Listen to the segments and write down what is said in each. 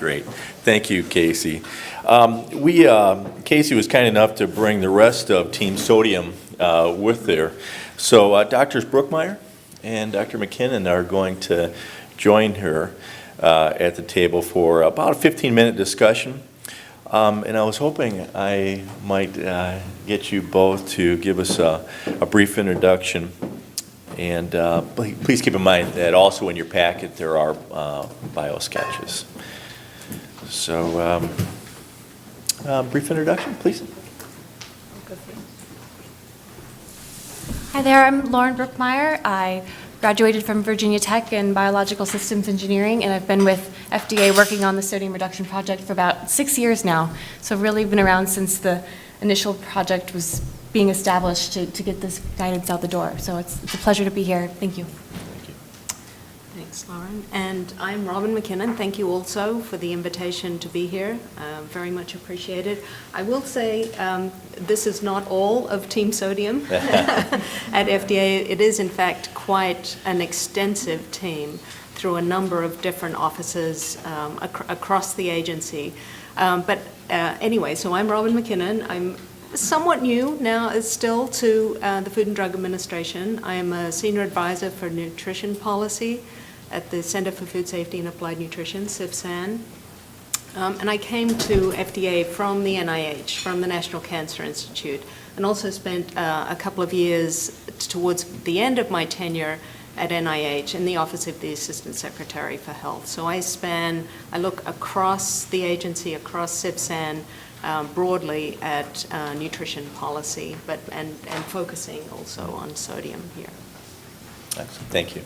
Great. Thank you, Casey. Casey was kind enough to bring the rest of Team Sodium with there. So Drs. Brookmire and Dr. McKinnon are going to join her at the table for about a 15-minute discussion. And I was hoping I might get you both to give us a brief introduction. And please keep in mind that also in your packet there are bio sketches. So brief introduction, please. Hi there, I'm Lauren Brookmire. I graduated from Virginia Tech in Biological Systems Engineering, and I've been with FDA working on the sodium reduction project for about 6 years now. So really been around since the initial project was being established to get this guidance out the door. So it's a pleasure to be here. Thank you. Thanks, Lauren. And I'm Robin McKinnon. Thank you also for the invitation to be here. Very much appreciated. I will say this is not all of Team Sodium at FDA. It is, in fact, quite an extensive team through a number of different offices across the agency. But anyway, so I'm Robin McKinnon. I'm somewhat new now still to the Food and Drug Administration. I am a senior advisor for nutrition policy at the Center for Food Safety and Applied Nutrition, CFSAN. And I came to FDA from the NIH, from the National Cancer Institute, and also spent a couple of years towards the end of my tenure at NIH in the Office of the Assistant Secretary for Health. So I look across the agency, across CFSAN, broadly at nutrition policy, and focusing also on sodium here. Excellent. Thank you.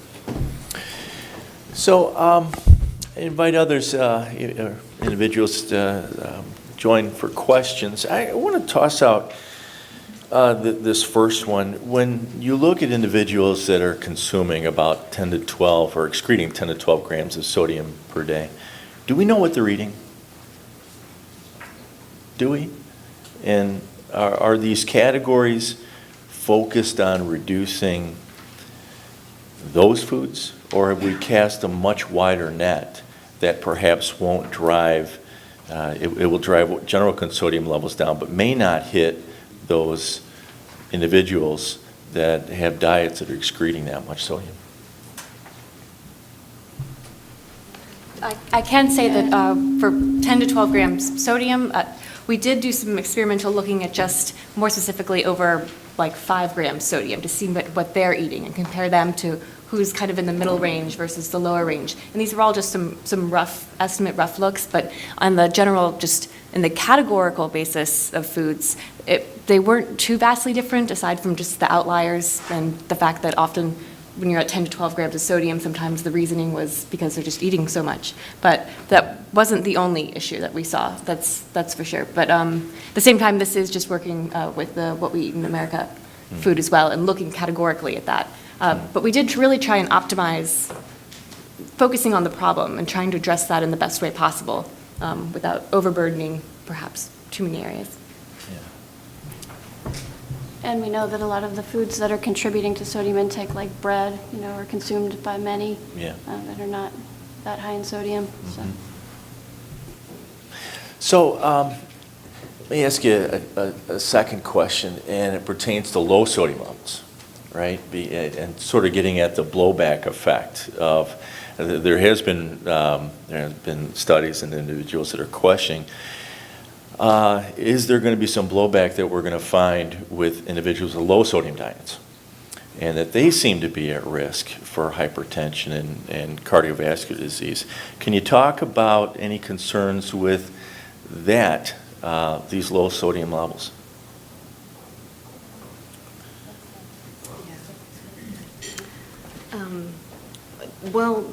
So I invite others, individuals to join for questions. I want to toss out this first one. When you look at individuals that are consuming about 10 to 12 or excreting 10 to 12 grams of sodium per day, do we know what they're eating? Do we? And are these categories focused on reducing those foods, or have we cast a much wider net that perhaps won't drive, it will drive general sodium levels down, but may not hit those individuals that have diets that are excreting that much sodium? I can say that for 10 to 12 grams sodium, we did do some experimental looking at just more specifically over like 5 grams sodium to see what they're eating and compare them to who's kind of in the middle range versus the lower range. And these are all just some rough rough looks, but on the general, just in the categorical basis of foods, they weren't too vastly different aside from just the outliers and the fact that often when you're at 10 to 12 grams of sodium, sometimes the reasoning was because they're just eating so much. But that wasn't the only issue that we saw, that's for sure. But at the same time, this is just working with what we eat in America food as well and looking categorically at that. But we did really try and optimize focusing on the problem and trying to address that in the best way possible without overburdening perhaps too many areas. And we know that a lot of the foods that are contributing to sodium intake, like bread, are consumed by many that are not that high in sodium. Mm-hmm. So let me ask you a second question, and it pertains to low sodium levels, right? And sort of getting at the blowback effect of there has been studies in individuals that are questioning. Is there going to be some blowback that we're going to find with individuals with low sodium diets, and that they seem to be at risk for hypertension and cardiovascular disease? Can you talk about any concerns with that, these low sodium levels? Well,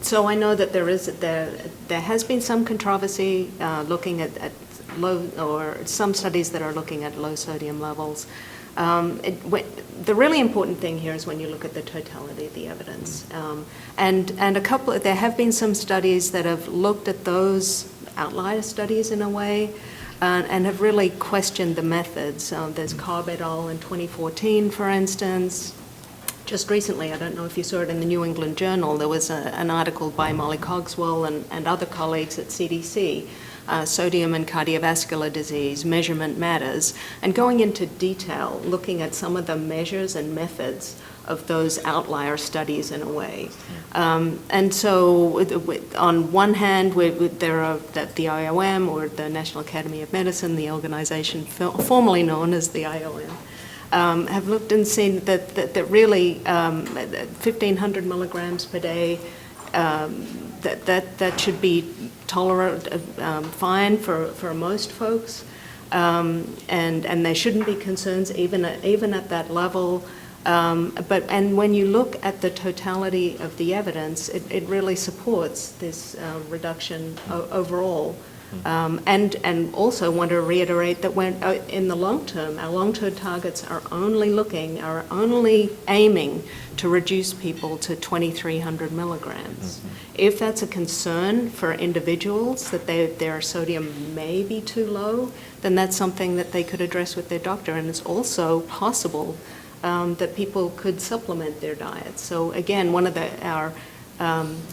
so I know that there has been some controversy looking at low, or some studies that are looking at low sodium levels. The really important thing here is when you look at the totality of the evidence. And there have been some studies that have looked at those outlier studies in a way and have really questioned the methods. There's Carb et al. In 2014, for instance, Just recently, I don't know if you saw it in the New England Journal, there was an article by Molly Cogswell and other colleagues at CDC, Sodium and Cardiovascular Disease, Measurement Matters, and going into detail, looking at some of the measures and methods of those outlier studies in a way. And so on one hand, there are the IOM, or the National Academy of Medicine, the organization formerly known as the IOM, have looked and seen that really 1,500 milligrams per day, that should be fine for most folks, and there shouldn't be concerns even at that level. And when you look at the totality of the evidence, it really supports this reduction overall. And also want to reiterate that when in the long term, our long-term targets are only aiming to reduce people to 2,300 milligrams. If that's a concern for individuals, that their sodium may be too low, then that's something that they could address with their doctor. And it's also possible that people could supplement their diet. So again, one of our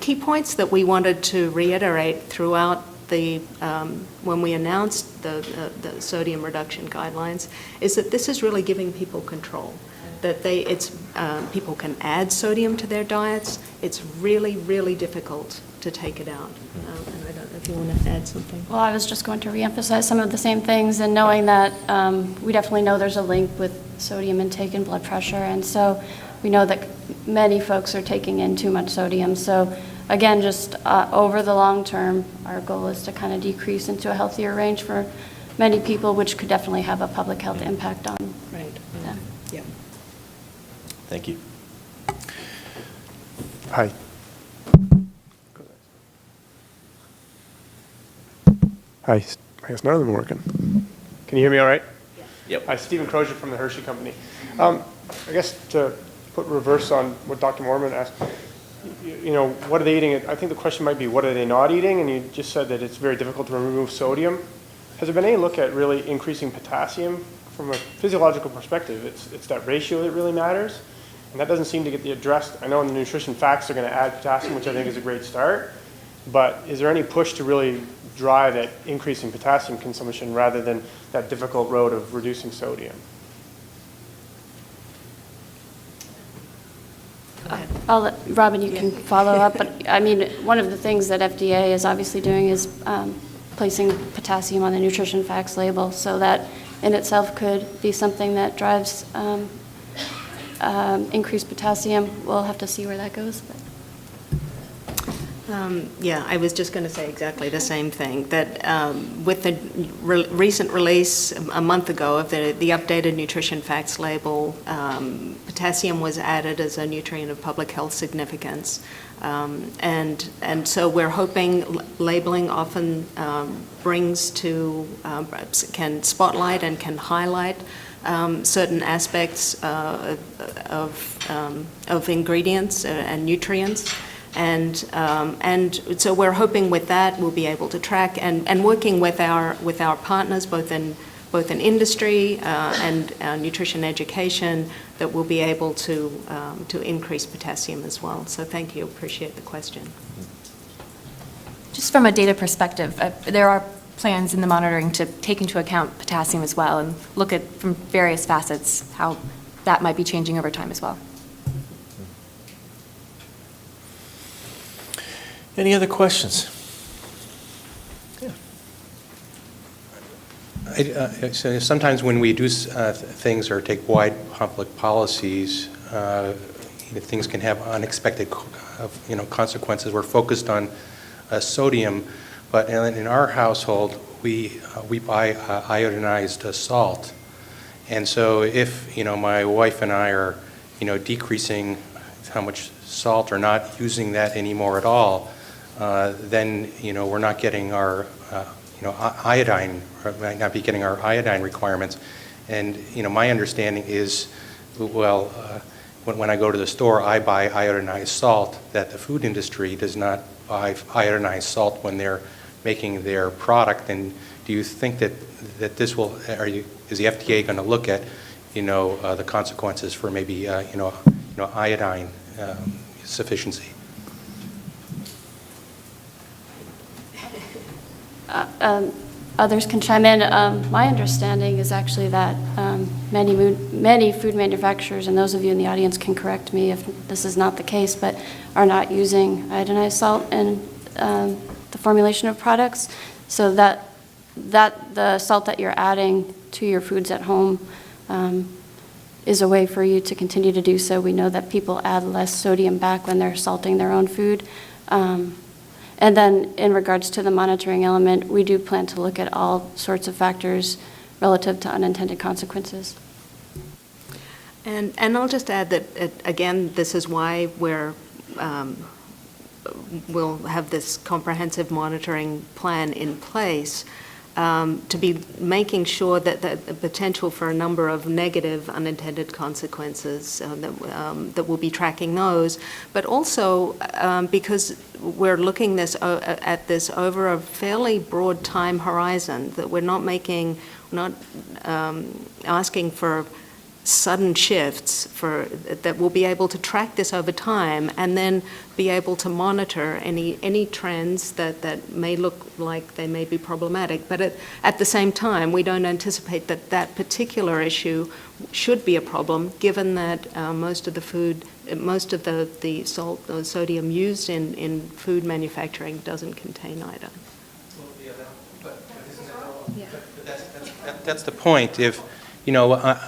key points that we wanted to reiterate throughout when we announced the sodium reduction guidelines is that this is really giving people control. That people can add sodium to their diets. It's really, really difficult to take it out. And I don't know if you want to add something. Well, I was just going to reemphasize some of the same things, and knowing that we definitely know there's a link with sodium intake and blood pressure, and so we know that many folks are taking in too much sodium. So again, just over the long term, our goal is to kind of decrease into a healthier range for many people, which could definitely have a public health impact on them. Yeah. Thank you. Hi. Hi. I guess none of them are working. Can you hear me all right? Yep. Hi, Stephen Crozier from the Hershey Company. I guess to put reverse on what Dr. Mormon asked, you know, what are they eating? I think the question might be, what are they not eating? And you just said that it's very difficult to remove sodium. Has there been any look at really increasing potassium? From a physiological perspective, it's that ratio that really matters. And that doesn't seem to get addressed. I know in the nutrition facts they're going to add potassium, which I think is a great start. But is there any push to really drive that increase in potassium consumption rather than that difficult road of reducing sodium? I'll let Robin, you can follow up, but I mean, one of the things that FDA is obviously doing is placing potassium on the nutrition facts label, so that in itself could be something that drives increased potassium. We'll have to see where that goes. But. Yeah, I was just going to say exactly the same thing, that with the recent release a month ago of the updated nutrition facts label, potassium was added as a nutrient of public health significance. And so we're hoping labeling often brings to, can spotlight and can highlight certain aspects of ingredients and nutrients. And so we're hoping with that we'll be able to track and working with our partners both in industry and nutrition education, that we'll be able to increase potassium as well. So thank you, appreciate the question. Just from a data perspective, there are plans in the monitoring to take into account potassium as well and look at from various facets how that might be changing over time as well. Any other questions? Yeah. So sometimes when we do things or take wide public policies, things can have unexpected consequences. We're focused on sodium, but in our household, we buy iodinized salt. And so if, my wife and I are, decreasing how much salt or not using that anymore at all, then, we're not getting our, iodine, or might not be getting our iodine requirements. And, my understanding is, well, when I go to the store, I buy iodinized salt, that the food industry does not buy iodinized salt when they're making their product. And do you think that this will, is the FDA going to look at, the consequences for maybe, iodine sufficiency. Others can chime in. My understanding is actually that many food manufacturers, and those of you in the audience can correct me if this is not the case, but are not using iodinized salt in the formulation of products, so that the salt that you're adding to your foods at home is a way for you to continue to do so. We know that people add less sodium back when they're salting their own food. And then in regards to the monitoring element, we do plan to look at all sorts of factors relative to unintended consequences. And I'll just add that, again, this is why we'll have this comprehensive monitoring plan in place, to be making sure that the potential for a number of negative unintended consequences, that we'll be tracking those, but also because we're looking at this over a fairly broad time horizon, that we're not asking for sudden shifts, that we'll be able to track this over time and then be able to monitor any trends that may look like they may be problematic. But at the same time, we don't anticipate that particular issue should be a problem, given that most of the salt, the sodium used in food manufacturing doesn't contain iodine. That's the point.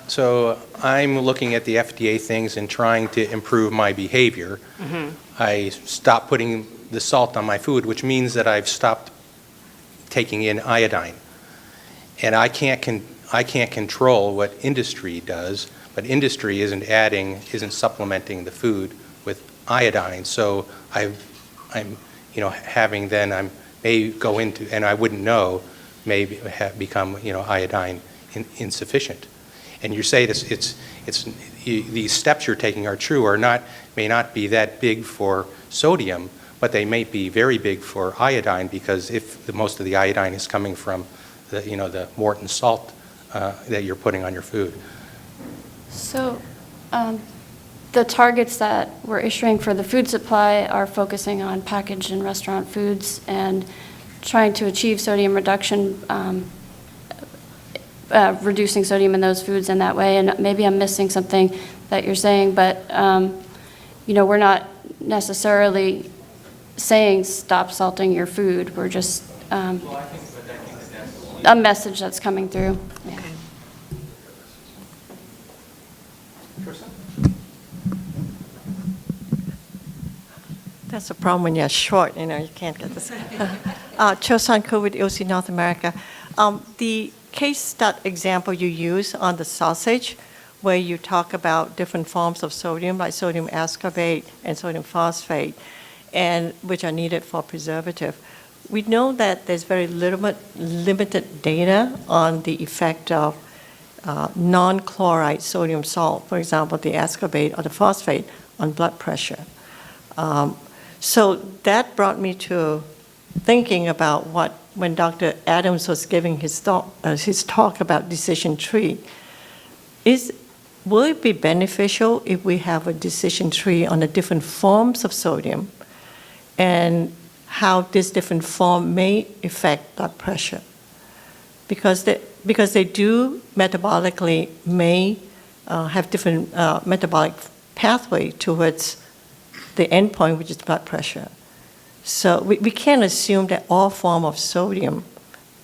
So I'm looking at the FDA things and trying to improve my behavior. Mm-hmm. I stopped putting the salt on my food, which means that I've stopped taking in iodine. And I can't control what industry does, but industry isn't supplementing the food with iodine. So I may go into, and I wouldn't know, may have become, iodine insufficient. And you say these steps you're taking are true, may not be that big for sodium, but they may be very big for iodine, because if most of the iodine is coming from the Morton salt that you're putting on your food. So the targets that we're issuing for the food supply are focusing on packaged and restaurant foods and trying to achieve sodium reduction, reducing sodium in those foods in that way. And maybe I'm missing something that you're saying, but we're not necessarily saying stop salting your food. We're just a message that's coming through. Okay. That's a problem when you're short, you can't get this. Chosan Ko with ILSI North America. The case example you use on the sausage, where you talk about different forms of sodium, like sodium ascorbate and sodium phosphate, and which are needed for preservative. We know that there's very limited data on the effect of non-chloride sodium salt, for example, the ascorbate or the phosphate, on blood pressure. So that brought me to thinking about when Dr. Adams was giving his talk about decision tree. Will it be beneficial if we have a decision tree on the different forms of sodium and how this different form may affect blood pressure? Because they do metabolically may have different metabolic pathway towards the endpoint, which is blood pressure. So we can't assume that all form of sodium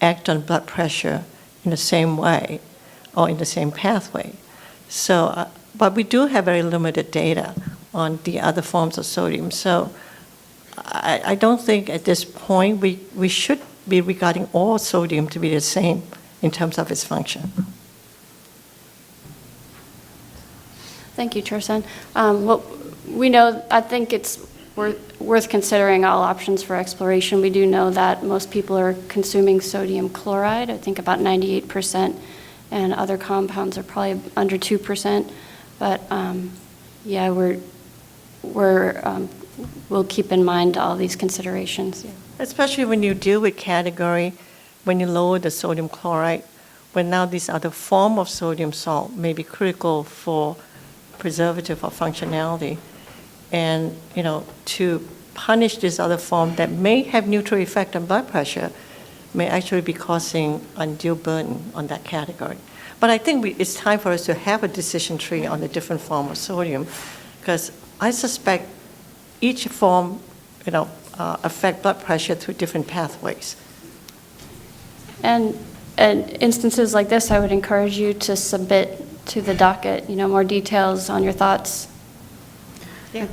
act on blood pressure in the same way or in the same pathway. So, but we do have very limited data on the other forms of sodium. So I don't think at this point we should be regarding all sodium to be the same in terms of its function. Thank you, Chair-san. We know, I think it's worth considering all options for exploration. We do know that most people are consuming sodium chloride, I think about 98%, and other compounds are probably under 2%. But yeah, we'll keep in mind all these considerations. Yeah. Especially when you deal with category, when you lower the sodium chloride, when now these other form of sodium salt may be critical for preservative or functionality. And, to punish this other form that may have neutral effect on blood pressure may actually be causing undue burden on that category. But I think it's time for us to have a decision tree on the different form of sodium, because I suspect each form, affect blood pressure through different pathways. And instances like this, I would encourage you to submit to the docket, more details on your thoughts.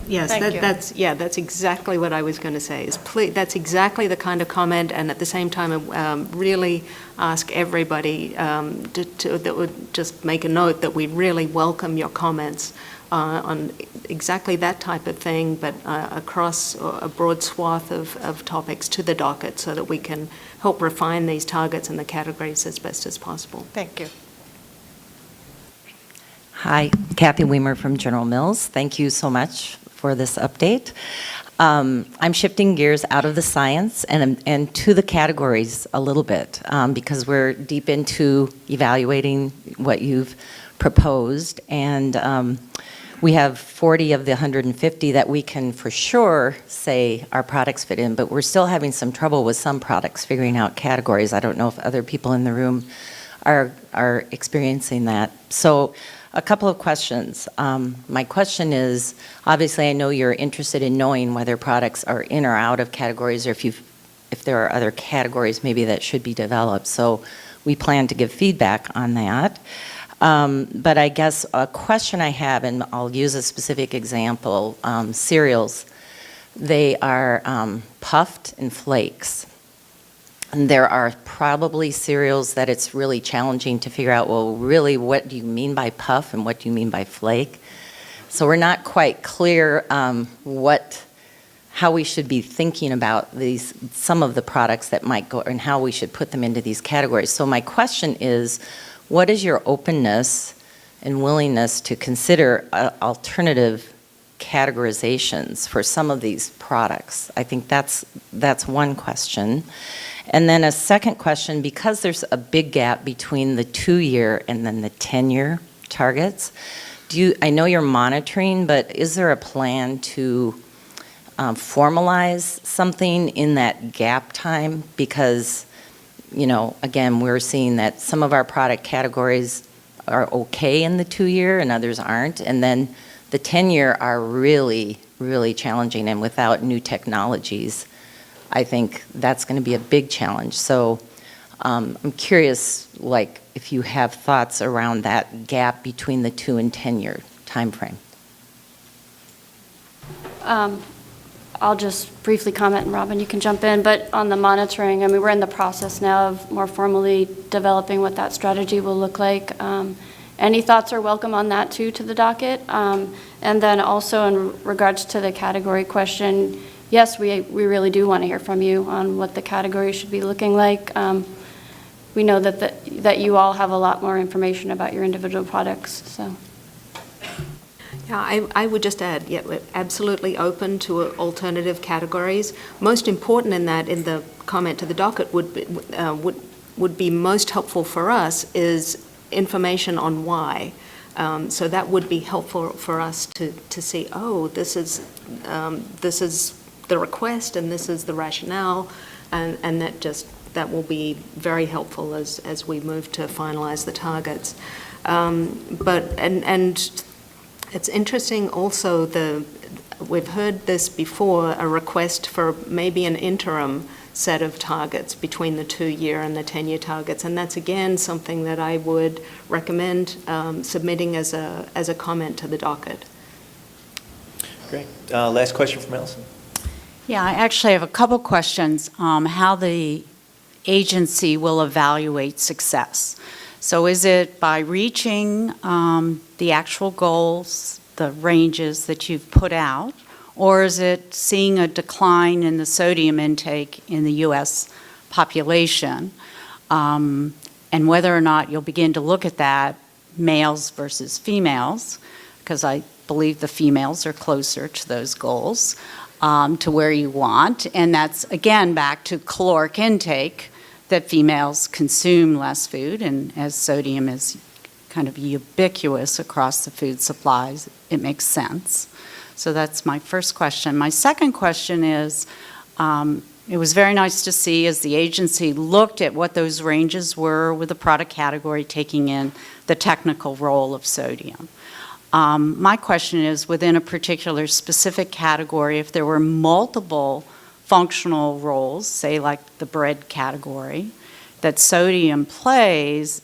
Yes, Thank you. that's exactly what I was going to say. That's exactly the kind of comment, and at the same time, really ask everybody that would just make a note that we really welcome your comments on exactly that type of thing, but across a broad swath of topics to the docket, so that we can help refine these targets and the categories as best as possible. Thank you. Hi, Kathy Weimer from General Mills. Thank you so much for this update. I'm shifting gears out of the science and to the categories a little bit, because we're deep into evaluating what you've proposed, and we have 40 of the 150 that we can for sure say our products fit in, but we're still having some trouble with some products figuring out categories. I don't know if other people in the room are experiencing that. So a couple of questions. My question is, obviously I know you're interested in knowing whether products are in or out of categories, or if there are other categories maybe that should be developed. So we plan to give feedback on that. But I guess a question I have, and I'll use a specific example, cereals. They are puffed and flakes. And there are probably cereals that it's really challenging to figure out, well, really, what do you mean by puff and what do you mean by flake? So we're not quite clear how we should be thinking about some of the products that might go, and how we should put them into these categories. So my question is, what is your openness and willingness to consider alternative categorizations for some of these products? I think that's one question. And then a second question, because there's a big gap between the 2-year and then the 10-year targets, I know you're monitoring, but is there a plan to formalize something in that gap time? Because, again, we're seeing that some of our product categories are okay in the 2-year and others aren't. And then the 10-year are really, really challenging, and without new technologies, I think that's going to be a big challenge. So I'm curious, if you have thoughts around that gap between the 2 and 10-year time frame. I'll just briefly comment, and Robin, you can jump in. But on the monitoring, we're in the process now of more formally developing what that strategy will look like. Any thoughts are welcome on that too, to the docket. And then also in regards to the category question, yes, we really do want to hear from you on what the category should be looking like. We know that you all have a lot more information about your individual products. So. Yeah, I would just add, we're absolutely open to alternative categories. Most important in the comment to the docket would be most helpful for us is information on why. So that would be helpful for us to see, this is the request and this is the rationale, and that will be very helpful as we move to finalize the targets. But it's interesting also, we've heard this before, a request for maybe an interim set of targets between the 2-year and the 10-year targets, and that's again something that I would recommend submitting as a comment to the docket. Great. Last question from Madison. Yeah, I actually have a couple questions. How the agency will evaluate success. So is it by reaching the actual goals, the ranges that you've put out, or is it seeing a decline in the sodium intake in the U.S. population, and whether or not you'll begin to look at that, males versus females, because I believe the females are closer to those goals, to where you want, and that's, again, back to caloric intake, that females consume less food, and as sodium is kind of ubiquitous across the food supplies, it makes sense. So that's my first question. My second question is, it was very nice to see as the agency looked at what those ranges were with the product category, taking in the technical role of sodium. My question is, within a particular specific category, if there were multiple functional roles, say like the bread category, that sodium plays,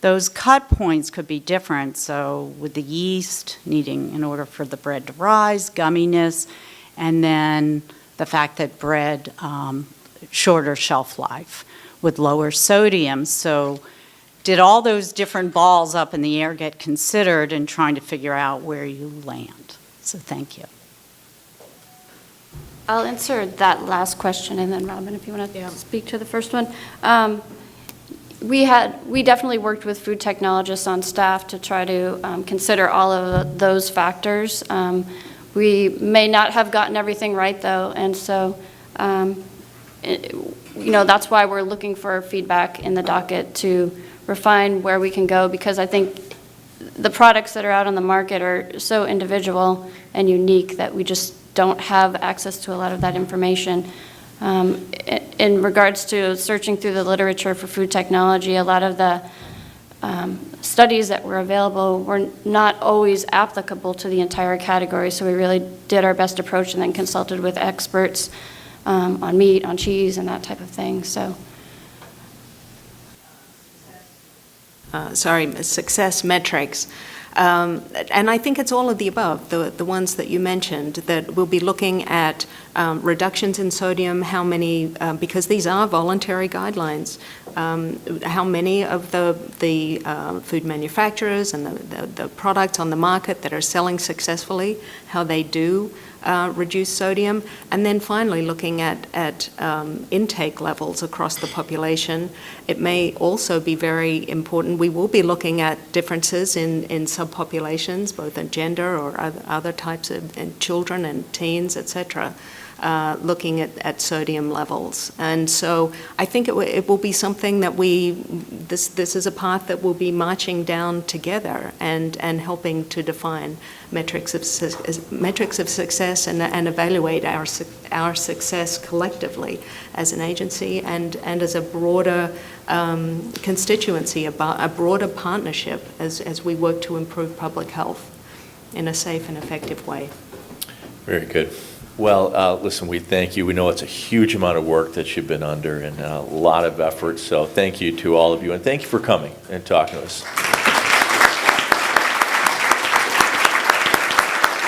those cut points could be different. So with the yeast needing, in order for the bread to rise, gumminess, and then the fact that bread, shorter shelf life with lower sodium. So did all those different balls up in the air get considered in trying to figure out where you land? So thank you. I'll answer that last question, and then Robin, if you want to speak to the first one. We definitely worked with food technologists on staff to try to consider all of those factors. We may not have gotten everything right, though, and so, that's why we're looking for feedback in the docket to refine where we can go, because I think the products that are out on the market are so individual and unique that we just don't have access to a lot of that information. In regards to searching through the literature for food technology, a lot of the studies that were available were not always applicable to the entire category, so we really did our best approach and then consulted with experts on meat, on cheese, and that type of thing. So. Success metrics. And I think it's all of the above, the ones that you mentioned, that we'll be looking at reductions in sodium, how many, because these are voluntary guidelines, how many of the food manufacturers and the products on the market that are selling successfully, how they do reduce sodium, and then finally looking at intake levels across the population. It may also be very important. We will be looking at differences in subpopulations, both in gender or other types of in children and teens, etc. Looking at sodium levels. And so I think it will be something that this is a path that we'll be marching down together and helping to define metrics of success and evaluate our success collectively as an agency and as a broader constituency, a broader partnership as we work to improve public health in a safe and effective way. Very good. Well, listen, we thank you. We know it's a huge amount of work that you've been under and a lot of effort, so thank you to all of you, and thank you for coming and talking to us.